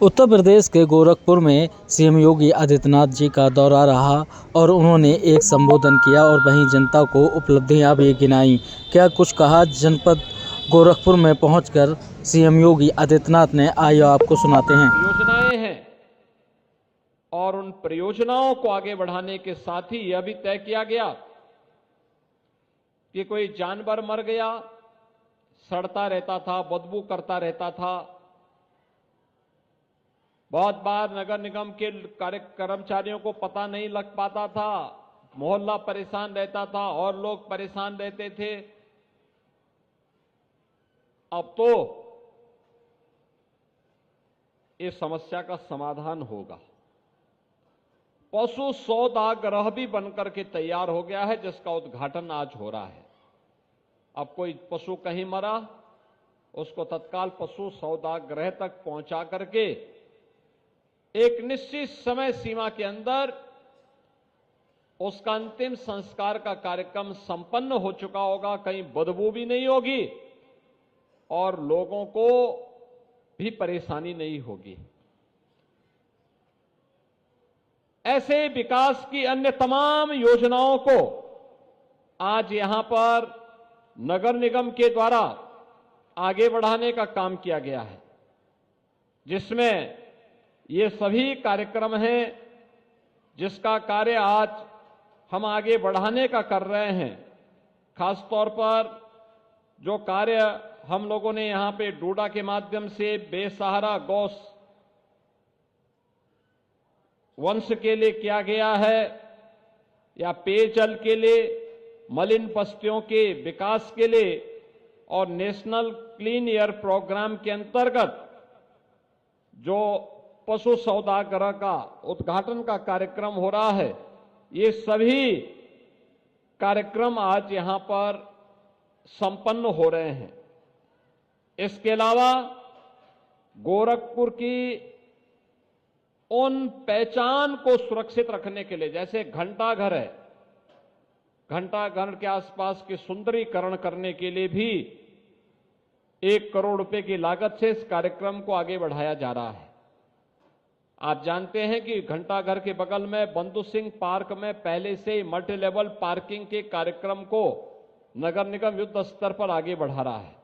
उत्तर प्रदेश के गोरखपुर में सीएम योगी आदित्यनाथ जी का दौरा रहा और उन्होंने एक संबोधन किया और वहीं जनता को उपलब्धियां भी गिनाई। क्या कुछ कहा जनपद गोरखपुर में पहुंचकर सीएम योगी आदित्यनाथ ने, आइए आपको सुनाते हैं। योजनाएं हैं और उन परियोजनाओं को आगे बढ़ाने के साथ ही यह भी तय किया गया कि कोई जानवर मर गया, सड़ता रहता था, बदबू करता रहता था। बहुत बार नगर निगम के कर्मचारियों को पता नहीं लग पाता था, मोहल्ला परेशान रहता था और लोग परेशान रहते थे। अब तो इस समस्या का समाधान होगा। पशु सौदागृह भी बनकर के तैयार हो गया है, जिसका उद्घाटन आज हो रहा है। अब कोई पशु कहीं मरा, उसको तत्काल पशु सौदागृह तक पहुंचा करके एक निश्चित समय सीमा के अंदर उसका अंतिम संस्कार का कार्यक्रम संपन्न हो चुका होगा। कहीं बदबू भी नहीं होगी और लोगों को भी परेशानी नहीं होगी। ऐसे विकास की अन्य तमाम योजनाओं को आज यहां पर नगर निगम के द्वारा आगे बढ़ाने का काम किया गया है, जिसमें ये सभी कार्यक्रम हैं जिसका कार्य आज हम आगे बढ़ाने का कर रहे हैं। खासतौर पर जो कार्य हम लोगों ने यहां पे डोडा के माध्यम से बेसहारा गौ वंश के लिए किया गया है, या पेयजल के लिए, मलिन बस्तियों के विकास के लिए और नेशनल क्लीन एयर प्रोग्राम के अंतर्गत जो पशु सौदागृह का उद्घाटन का कार्यक्रम हो रहा है, ये सभी कार्यक्रम आज यहां पर संपन्न हो रहे हैं। इसके अलावा गोरखपुर की उन पहचान को सुरक्षित रखने के लिए, जैसे घंटाघर है, घंटाघर के आसपास के सुंदरीकरण करने के लिए भी 1 करोड़ रुपए की लागत से इस कार्यक्रम को आगे बढ़ाया जा रहा है। आप जानते हैं कि घंटाघर के बगल में बंधु सिंह पार्क में पहले से ही मल्टी लेवल पार्किंग के कार्यक्रम को नगर निगम युद्ध स्तर पर आगे बढ़ा रहा है।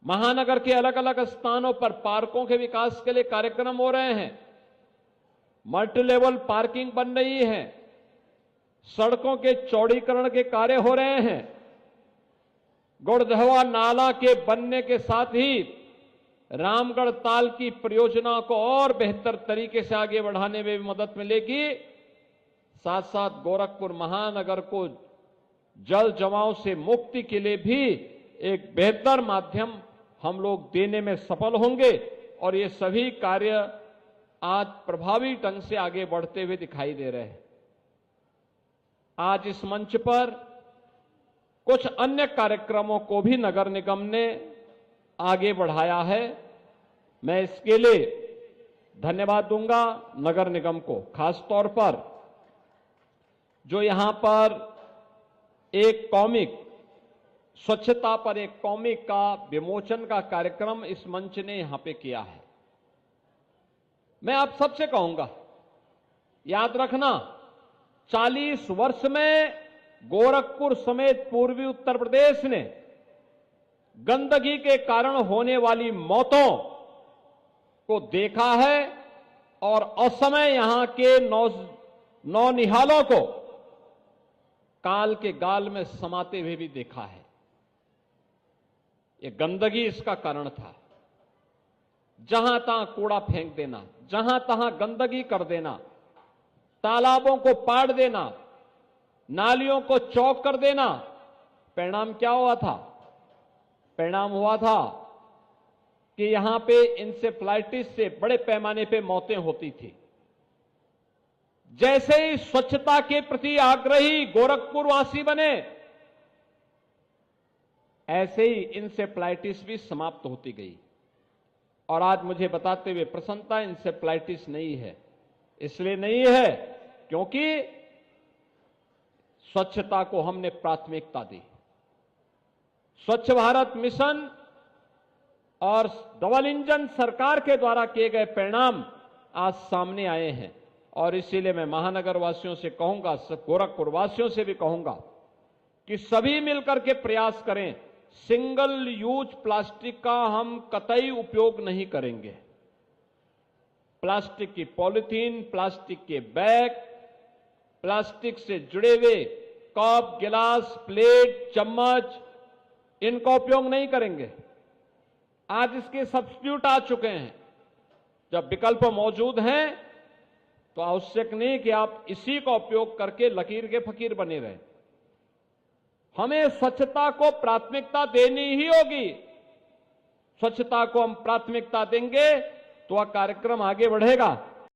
महानगर के अलग अलग स्थानों पर पार्कों के विकास के लिए कार्यक्रम हो रहे हैं, मल्टी लेवल पार्किंग बन रही है, सड़कों के चौड़ीकरण के कार्य हो रहे हैं। गुड़धवा नाला के बनने के साथ ही रामगढ़ ताल की परियोजना को और बेहतर तरीके से आगे बढ़ाने में भी मदद मिलेगी। साथ साथ गोरखपुर महानगर को जल जमाव से मुक्ति के लिए भी एक बेहतर माध्यम हम लोग देने में सफल होंगे और ये सभी कार्य आज प्रभावी ढंग से आगे बढ़ते हुए दिखाई दे रहे हैं। आज इस मंच पर कुछ अन्य कार्यक्रमों को भी नगर निगम ने आगे बढ़ाया है। मैं इसके लिए धन्यवाद दूंगा नगर निगम को, खासतौर पर जो यहां पर एक कॉमिक, स्वच्छता पर एक कॉमिक का विमोचन का कार्यक्रम इस मंच ने यहां पे किया है। मैं आप सबसे कहूंगा, याद रखना, 40 वर्ष में गोरखपुर समेत पूर्वी उत्तर प्रदेश ने गंदगी के कारण होने वाली मौतों को देखा है और असमय यहां के नौनिहालों को काल के गाल में समाते हुए भी देखा है। ये गंदगी इसका कारण था। जहां तहां कूड़ा फेंक देना, जहां तहां गंदगी कर देना, तालाबों को पाड़ देना, नालियों को चौक कर देना। परिणाम क्या हुआ था? परिणाम हुआ था कि यहां पे इंसेफ्लाइटिस से बड़े पैमाने पे मौतें होती थी। जैसे ही स्वच्छता के प्रति आग्रही गोरखपुर वासी बने, ऐसे ही इंसेफ्लाइटिस भी समाप्त होती गई। और आज मुझे बताते हुए प्रसन्नता, इंसेफ्लाइटिस नहीं है। इसलिए नहीं है क्योंकि स्वच्छता को हमने प्राथमिकता दी। स्वच्छ भारत मिशन और डबल इंजन सरकार के द्वारा किए गए परिणाम आज सामने आए हैं। और इसीलिए मैं महानगर वासियों से कहूंगा, गोरखपुर वासियों से भी कहूंगा कि सभी मिलकर के प्रयास करें। सिंगल यूज प्लास्टिक का हम कतई उपयोग नहीं करेंगे। प्लास्टिक की पॉलिथीन, प्लास्टिक के बैग, प्लास्टिक से जुड़े हुए कप, गिलास, प्लेट, चम्मच, इनका उपयोग नहीं करेंगे। आज इसके सब्स्टिट्यूट आ चुके हैं। जब विकल्प मौजूद हैं तो आवश्यक नहीं कि आप इसी का उपयोग करके लकीर के फकीर बने रहें। हमें स्वच्छता को प्राथमिकता देनी ही होगी। स्वच्छता को हम प्राथमिकता देंगे तो वह कार्यक्रम आगे बढ़ेगा।